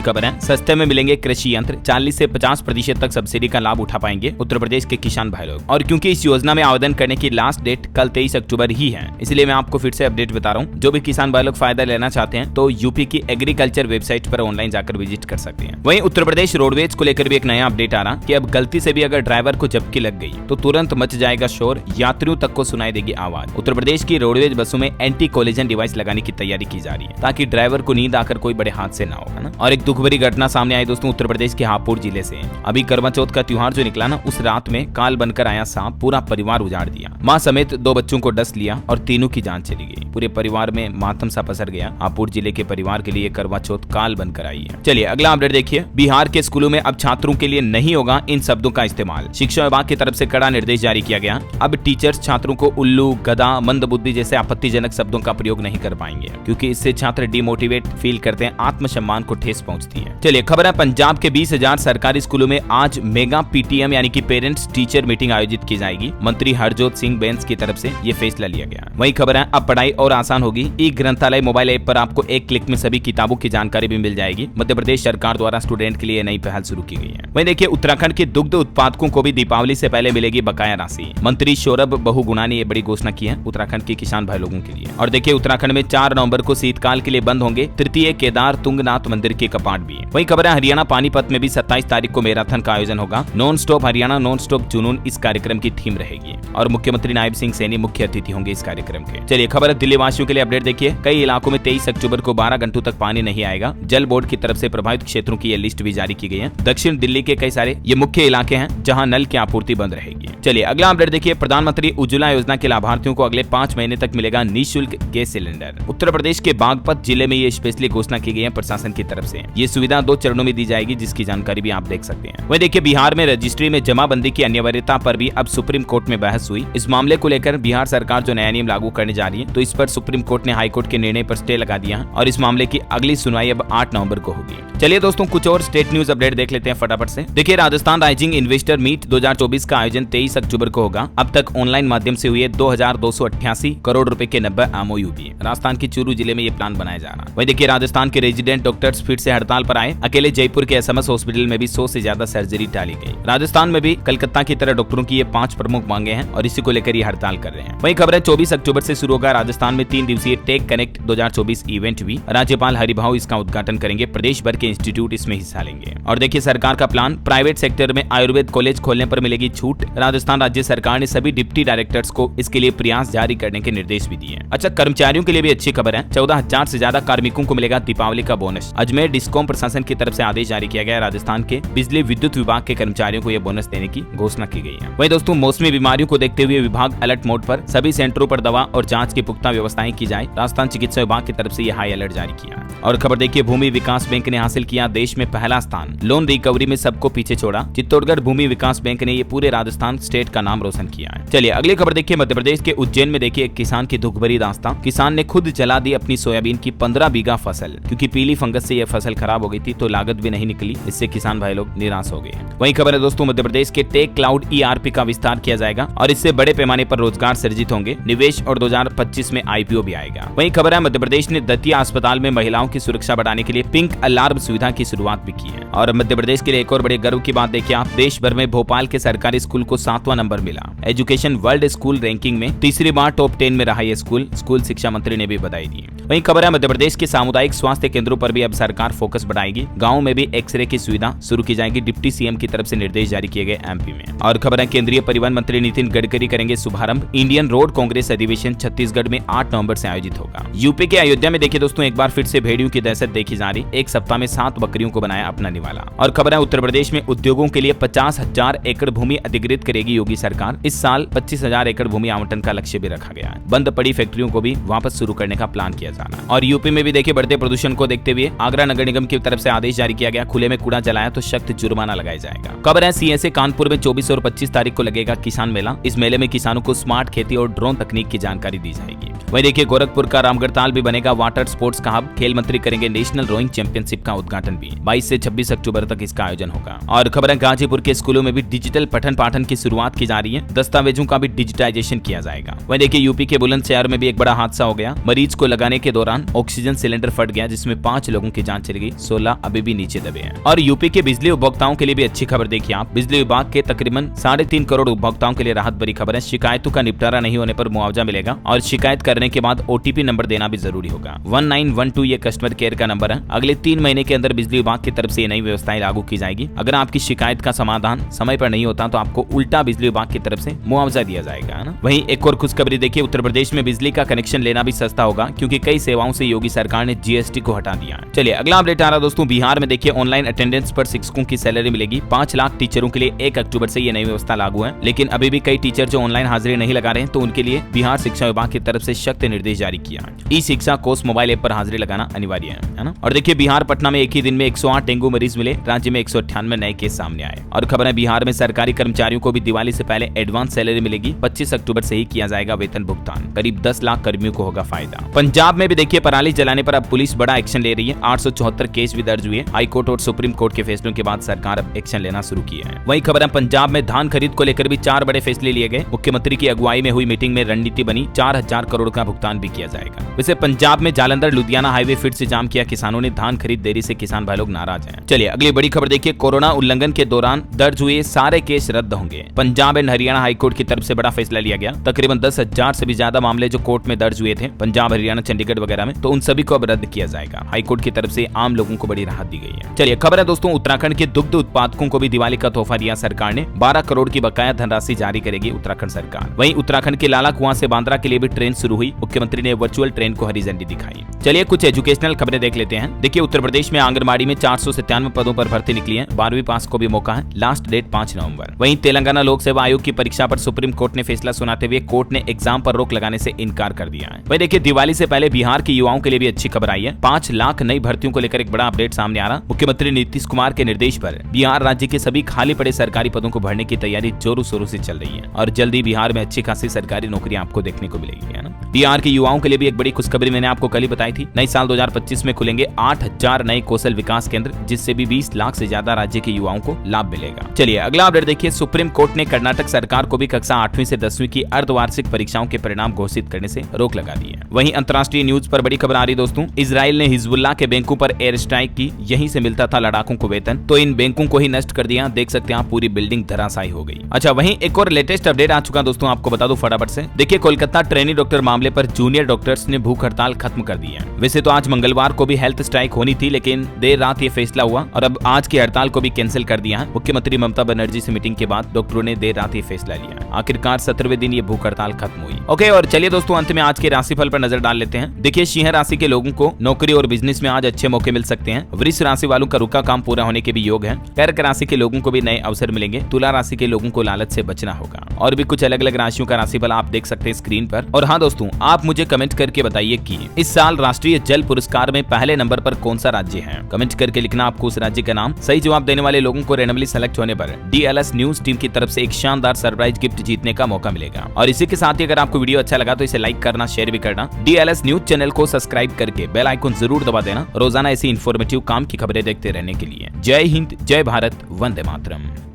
खबर है। सस्ते में मिलेंगे कृषि यंत्र, 40 से 50% तक सब्सिडी का लाभ उठा पाएंगे उत्तर प्रदेश के किसान भाई लोग। और क्योंकि इस योजना में आवेदन करने की लास्ट डेट कल 23 अक्टूबर ही है, इसलिए मैं आपको फिर से अपडेट बता रहा हूँ। जो भी किसान भाई लोग फायदा लेना चाहते हैं तो यूपी की एग्रीकल्चर वेबसाइट पर ऑनलाइन जाकर विजिट कर सकते हैं। वहीं उत्तर प्रदेश रोडवेज को लेकर भी एक नया अपडेट आ रहा कि अब गलती से भी अगर ड्राइवर को झपकी लग गई तो तुरंत मच जाएगा शोर, यात्रियों तक को सुनाई देगी आवाज। उत्तर प्रदेश की रोडवेज बसों में एंटी कोलिजन डिवाइस लगाने की तैयारी की जा रही है, ताकि ड्राइवर को नींद आकर कोई बड़े हादसे ना हो, है ना। और एक दुख भरी घटना सामने आई दोस्तों उत्तर प्रदेश के हापुड़ जिले से। अभी करवा चौथ का त्योहार जो निकला ना, उस रात में काल बनकर आया सांप पूरा परिवार उजाड़ दिया। मां समेत 2 बच्चों को डस लिया और तीनों की जान चली गई। पूरे परिवार में मातम सा पसर गया। हापुड़ जिले के परिवार के लिए करवा चौथ काल बनकर आई है। चलिए अगला अपडेट देखिए। बिहार के स्कूलों में अब छात्रों के लिए नहीं होगा इन शब्दों का इस्तेमाल। शिक्षा विभाग की तरफ से कड़ा निर्देश जारी किया गया। अब टीचर्स छात्रों को उल्लू, गधा, मंदबुद्धि जैसे आपत्तिजनक शब्दों का प्रयोग नहीं कर पाएंगे, क्योंकि इससे छात्र डिमोटिवेट फील करते हैं, आत्मसम्मान को ठेस पहुंचती है। चलिए खबर है, पंजाब के 20,000 सरकारी स्कूलों में आज मेगा पीटीएम यानी कि पेरेंट्स टीचर मीटिंग आयोजित की जाएगी। मंत्री हरजोत सिंह बैंस की तरफ से ये फैसला लिया गया। वही खबर है, अब पढ़ाई और आसान होगी। ई ग्रंथालय मोबाइल ऐप पर आपको एक क्लिक में सभी किताबों की जानकारी भी मिल जाएगी। मध्य प्रदेश सरकार द्वारा स्टूडेंट के लिए नई पहल शुरू की गई है। वहीं देखिए उत्तराखंड के दुग्ध उत्पादकों को भी दीपावली से पहले मिलेगी बकाया राशि। मंत्री सौरभ बहुगुणा ने ये बड़ी घोषणा की है उत्तराखंड के किसान भाई लोगों के लिए। और देखिए उत्तराखंड में 4 नवंबर को शीतकाल के लिए बंद होंगे तृतीय केदार तुंगनाथ मंदिर के कपाट भी। वहीं खबर है, हरियाणा पानीपत में भी 27 तारीख को मैराथन का आयोजन होगा। Non stop Haryana, non stop जुनून इस कार्यक्रम की थीम रहेगी और मुख्यमंत्री नायब सिंह सैनी मुख्य अतिथि होंगे इस कार्यक्रम के। चलिए खबर है, दिल्ली वासियों के लिए अपडेट देखिए। कई इलाकों में 23 अक्टूबर को 12 घंटों तक पानी नहीं आएगा। जल बोर्ड की तरफ से प्रभावित क्षेत्रों की यह लिस्ट भी जारी की गई है। दक्षिण दिल्ली के कई सारे ये मुख्य इलाके हैं जहां नल की आपूर्ति बंद रहेगी। चलिए अगला अपडेट देखिए। प्रधानमंत्री उज्ज्वला योजना के लाभार्थियों को अगले 5 महीने तक मिलेगा निःशुल्क गैस सिलेंडर। उत्तर प्रदेश के बागपत जिले में ये स्पेशली घोषणा की गई है प्रशासन की तरफ से। ये सुविधा 2 चरणों में दी जाएगी, जिसकी जानकारी भी आप देख सकते हैं। वही देखिए बिहार में रजिस्ट्री में जमाबंदी की अनिवार्यता पर भी अब सुप्रीम कोर्ट में बहस हुई। इस मामले को लेकर बिहार सरकार जो नया नियम लागू करने जा रही है, तो इस पर सुप्रीम कोर्ट ने हाई कोर्ट के निर्णय पर स्टे लगा दिया और इस मामले की अगली सुनवाई अब 8 नवंबर को होगी। चलिए दोस्तों कुछ और स्टेट न्यूज अपडेट देख लेते हैं फटाफट से। देखिए राजस्थान राइजिंग इन्वेस्टर मीट 2024 का आयोजन 23 अक्टूबर को होगा। अब तक ऑनलाइन माध्यम से हुए 2288 करोड़ रुपए के 90 एमओयू भी। राजस्थान के चूरू जिले में ये प्लान बनाया जा रहा है। वहीं देखिए राजस्थान के रेजिडेंट डॉक्टर्स फिर से हड़ताल पर आए। अकेले जयपुर के एसएमएस हॉस्पिटल में भी 100 से ज्यादा सर्जरी टाली गई। राजस्थान में भी कलकत्ता की तरह डॉक्टरों की ये 5 प्रमुख मांगे हैं और इसी को लेकर ये हड़ताल कर रहे हैं। वहीं खबर है 24 अक्टूबर से शुरू होगा राजस्थान में 3 दिवसीय टेक कनेक्ट 2024 इवेंट भी। राज्यपाल हरिभाऊ इसका उद्घाटन करेंगे। प्रदेश भर के इंस्टीट्यूट इसमें हिस्सा लेंगे। और देखिए सरकार का प्लान, प्राइवेट सेक्टर में आयुर्वेद कॉलेज खोलने पर मिलेगी छूट। राजस्थान राज्य सरकार ने सभी डिप्टी डायरेक्टर्स को इसके लिए प्रयास जारी करने के निर्देश भी दिए। अच्छा कर्मचारियों के लिए भी अच्छी खबर है। 14,000 से ज्यादा कार्मिकों को मिलेगा दीपावली का बोनस। अजमेर डिस्कॉम प्रशासन की तरफ से आदेश जारी किया गया। राजस्थान के बिजली विद्युत विभाग के कर्मचारियों को यह बोनस देने की घोषणा की गई है। वहीं दोस्तों मौसमी बीमारियों को देखते हुए विभाग अलर्ट मोड पर, सभी सेंटरों पर दवा और जांच की पुख्ता व्यवस्थाएं की जाए। राजस्थान चिकित्सा विभाग की तरफ से यह हाई अलर्ट जारी किया। और खबर देखिए भूमि विकास बैंक ने हासिल किया देश में पहला स्थान। लोन रिकवरी में सबको पीछे छोड़ा। चित्तौड़गढ़ भूमि विकास बैंक ने ये पूरे राजस्थान स्टेट का नाम रोशन किया है। चलिए अगली खबर देखिए। मध्य प्रदेश के उज्जैन में देखिए एक किसान की दुख भरी दास्तां। किसान ने खुद जला दी अपनी सोयाबीन की 15 बीघा फसल, क्योंकि पीली फंगस से यह फसल खराब हो गई थी, तो लागत भी नहीं निकली। इससे किसान भाई लोग निराश हो गए। वहीं खबर है दोस्तों मध्य प्रदेश के टेक क्लाउड ईआरपी का विस्तार किया जाएगा और इससे बड़े पैमाने पर रोजगार सृजित होंगे। निवेश और 2025 में आईपीओ भी आएगा। वहीं खबर है मध्य प्रदेश ने दतिया अस्पताल में महिलाओं की सुरक्षा बढ़ाने के लिए पिंक अलार्म सुविधा की शुरुआत भी की है। और मध्य प्रदेश के लिए एक और बड़े गर्व की बात देखिए आप, देश भर में भोपाल के सरकारी स्कूल को 7वां नंबर मिला। एजुकेशन वर्ल्ड स्कूल रैंकिंग में तीसरी बार टॉप 10 में रहा यह स्कूल शिक्षा मंत्री ने भी बधाई दी। वहीं खबर है मध्य प्रदेश के सामुदायिक स्वास्थ्य केंद्रों पर भी अब सरकार फोकस बढ़ाएगी। गाँव में भी एक्सरे की सुविधा शुरू की जाएगी। डिप्टी सीएम की तरफ से निर्देश जारी किए गए एमपी में। और खबर है केंद्रीय परिवहन मंत्री नितिन गडकरी करेंगे शुभारंभ। इंडियन रोड कांग्रेस अधिवेशन छत्तीसगढ़ में 8 नवंबर से आयोजित होगा। यूपी के अयोध्या में देखिए दोस्तों एक बार फिर से भेड़ियों की दहशत देखी जा रही। एक सप्ताह में 7 बकरियों को बनाया अपना निवाला। और खबर है उत्तर प्रदेश में उद्योगों के लिए 50,000 एकड़ भूमि अधिग्रहित करेगी योगी सरकार। इस साल 25,000 एकड़ भूमि आवंटन का लक्ष्य भी रखा गया है। बंद पड़ी फैक्ट्रियों को भी वापस शुरू करने का प्लान किया जा रहा है। और यूपी में भी देखिए बढ़ते प्रदूषण को देखते हुए आगरा नगर निगम की तरफ से आदेश जारी किया गया। खुले में कूड़ा जलाया तो सख्त जुर्माना लगाया जाएगा। खबर है सीएसए कानपुर में 24 और 25 तारीख को लगेगा किसान मेला। इस मेले में किसानों को स्मार्ट खेती और ड्रोन तकनीक की जानकारी दी जाएगी। वहीं देखिए गोरखपुर का रामगढ़ताल भी बनेगा वाटर स्पोर्ट्स का हब। खेल मंत्री करेंगे नेशनल रोइंग चैंपियनशिप का उद्घाटन भी। 22 से 26 अक्टूबर तक इसका आयोजन होगा। और खबर है गाजीपुर के स्कूलों में भी डिजिटल पठन पाठन की शुरुआत की जा रही है। दस्तावेजों का भी डिजिटाइजेशन किया जाएगा। वहीं देखिए यूपी के बुलंदशहर में भी एक बड़ा हादसा हो गया। मरीज को लगाने के दौरान ऑक्सीजन सिलेंडर फट गया जिसमें 5 लोगों की जान चली गई। 16 अभी भी नीचे दबे हैं। और यूपी के बिजली उपभोक्ताओं के लिए भी अच्छी खबर देखिए आप। बिजली विभाग के तकरीबन 3.5 करोड़ उपभोक्ताओं के लिए राहत भरी खबर है। शिकायतों का निपटारा नहीं होने पर मुआवजा मिलेगा और शिकायत करने के बाद ओटीपी नंबर देना भी जरूरी होगा। 1912 ये कस्टमर केयर का नंबर है। अगले 3 महीने के अंदर बिजली विभाग की तरफ से नई व्यवस्थाएं लागू की जाएगी। अगर आपकी शिकायत का समाधान समय पर नहीं होता तो आपको उल्टा बिजली विभाग की तरफ से मुआवजा दिया जाएगा, है ना। वहीं एक और खुशखबरी देखिए उत्तर प्रदेश में बिजली का कनेक्शन लेना भी सस्ता होगा क्योंकि कई सेवाओं से योगी सरकार ने जीएसटी को हटा दिया। चलिए अगला अपडेट आ रहा दोस्तों बिहार में देखिए ऑनलाइन अटेंडेंस पर शिक्षकों की सैलरी मिलेगी। 5 लाख टीचरों के लिए 1 अक्टूबर से ये नई व्यवस्था लागू है। लेकिन अभी भी कई टीचर जो ऑनलाइन हाजिरी नहीं लगा रहे हैं तो उनके लिए बिहार शिक्षा विभाग की तरफ से सख्त निर्देश जारी किया है। ई शिक्षा कोर्स मोबाइल ऐप पर हाजिरी लगाना अनिवार्य है ना। और देखिए बिहार पटना में एक ही दिन में 108 डेंगू मरीज मिले। राज्य में 198 नए केस सामने आए। और खबर है बिहार में सरकारी कर्मचारियों को भी दिवाली से पहले एडवांस सैलरी मिलेगी। 25 अक्टूबर से ही किया जाएगा वेतन भुगतान। करीब 10 लाख कर्मियों को होगा फायदा। पंजाब में भी देखिए पराली जलाने पर अब पुलिस बड़ा एक्शन ले रही है। 874 केस भी दर्ज हुए। हाईकोर्ट और सुप्रीम कोर्ट के फैसलों के बाद सरकार अब एक्शन लेना शुरू किया है। वही खबर है पंजाब में धान खरीद को लेकर भी 4 बड़े फैसले लिए गए। मुख्यमंत्री की अगुवाई में हुई मीटिंग में रणनीति बनी। 4000 करोड़ का भुगतान भी किया जाएगा। वैसे पंजाब में जालंधर लुधियाना हाईवे फिर से जाम किया। किसानों ने धान खरीद देरी से किसान भाई लोग नाराज हैं। चलिए अगली बड़ी खबर देखिए कोरोना उल्लंघन के दौरान दर्ज हुए सारे केस रद्द होंगे। पंजाब एंड हरियाणा हाईकोर्ट की तरफ से बड़ा फैसला लिया गया। तकरीबन 10,000 से भी ज्यादा मामले जो कोर्ट में दर्ज हुए थे पंजाब हरियाणा चंडीगढ़ वगैरह में, तो उन सभी को अब रद्द किया जाएगा। हाईकोर्ट की तरफ से आम लोगों को बड़ी राहत दी गई है। चलिए खबर है दोस्तों उत्तराखंड के दुग्ध उत्पादकों को भी दिवाली का तोहफा दिया सरकार ने। 12 करोड़ की बकाया धनराशि जारी करेगी उत्तराखंड सरकार। वहीं उत्तराखंड के लाला कुआं से बांद्रा के लिए भी ट्रेन शुरू हुई। मुख्यमंत्री ने वर्चुअल ट्रेन को हरी झंडी दिखाई। चलिए कुछ एजुकेशनल खबरें देख लेते हैं। देखिए उत्तर प्रदेश में आंगनबाड़ी में 497 पदों पर भर्ती निकली है। 12वीं पास को भी मौका है। लास्ट डेट 5 नवंबर। वहीं तेलंगाना लोक सेवा आयोग की परीक्षा पर सुप्रीम कोर्ट ने फैसला सुनाते हुए कोर्ट ने एग्जाम पर रोक लगाने से इनकार कर दिया है। वहीं देखिए दिवाली से पहले बिहार के युवाओं के लिए भी अच्छी खबर आई है। 5 लाख नई भर्तियों को लेकर एक बड़ा अपडेट सामने आ रहा। मुख्यमंत्री नीतीश कुमार के निर्देश पर बिहार राज्य के सभी खाली पड़े सरकारी पदों को भरने की तैयारी जोरों शोरों से चल रही है और जल्दी बिहार में अच्छी खासी सरकारी नौकरियां आपको देखने को मिलेगी, है ना। बिहार के युवाओं के लिए भी एक बड़ी खुशखबरी मैंने आपको कल ही बताई थी। नई साल 2025 में खुलेंगे 8000 नए कौशल विकास केंद्र, जिससे भी 20 लाख से ज्यादा राज्य के युवाओं को लाभ मिलेगा। चलिए अगला अपडेट देखिए सुप्रीम कोर्ट ने कर्नाटक सरकार को भी कक्षा 8वीं से 10वीं की अर्धवार्षिक परीक्षाओं के परिणाम घोषित करने से रोक लगा दी है। वहीं अंतर्राष्ट्रीय न्यूज पर बड़ी खबर आ रही दोस्तों। इजराइल ने हिजबुल्लाह के बैंकों पर एयर स्ट्राइक की। यहीं से मिलता था लड़ाकों को वेतन, तो इन बैंकों को ही नष्ट कर दिया। देख सकते हैं पूरी बिल्डिंग धराशायी हो गई। अच्छा वहीं एक और लेटेस्ट अपडेट आ चुका दोस्तों, आपको बता दूं फटाफट से। देखिए कोलकाता ट्रेनी डॉक्टर मामले पर जूनियर डॉक्टर्स ने भूख हड़ताल खत्म कर दी है। वैसे तो आज मंगलवार को भी हेल्थ स्ट्राइक होनी थी, लेकिन देर रात ये फैसला हुआ और अब आज की हड़ताल को भी कैंसिल कर दिया है। मुख्यमंत्री ममता बनर्जी से मीटिंग के बाद डॉक्टरों ने देर रात ये फैसला लिया। आखिरकार 17वें दिन ये भूख हड़ताल खत्म हुई। ओके, और चलिए दोस्तों अंत में आज के राशिफल पर नजर डाल लेते हैं। देखिए सिंह राशि के लोगों को नौकरी और बिजनेस में आज अच्छे मौके मिल सकते हैं। वृष राशि वालों का रुका काम पूरा होने के भी योग है। कर्क राशि के लोगों को भी नए अवसर मिलेंगे। तुला राशि के लोगों को लालच से बचना होगा। और भी कुछ अलग अलग राशियों का राशिफल आप देख सकते हैं स्क्रीन पर। और हाँ दोस्तों, आप मुझे कमेंट करके बताइए कि इस साल राष्ट्रीय जल पुरस्कार में पहले नंबर पर कौन सा राज्य है। कमेंट करके लिखना आपको उस राज्य का नाम। सही जवाब देने वाले लोगों को रैंडमली सेलेक्ट होने पर DLS न्यूज टीम की तरफ से एक शानदार सरप्राइज गिफ्ट जीतने का मौका मिलेगा। और इसी के साथ ही अगर आपको वीडियो अच्छा लगा तो इसे लाइक करना, शेयर भी करना। DLS न्यूज चैनल को सब्सक्राइब करके बेल आइकन जरूर दबा देना रोजाना ऐसी इन्फॉर्मेटिव काम की खबरें देखते रहने के लिए। जय हिंद, जय भारत, वंदे मातरम।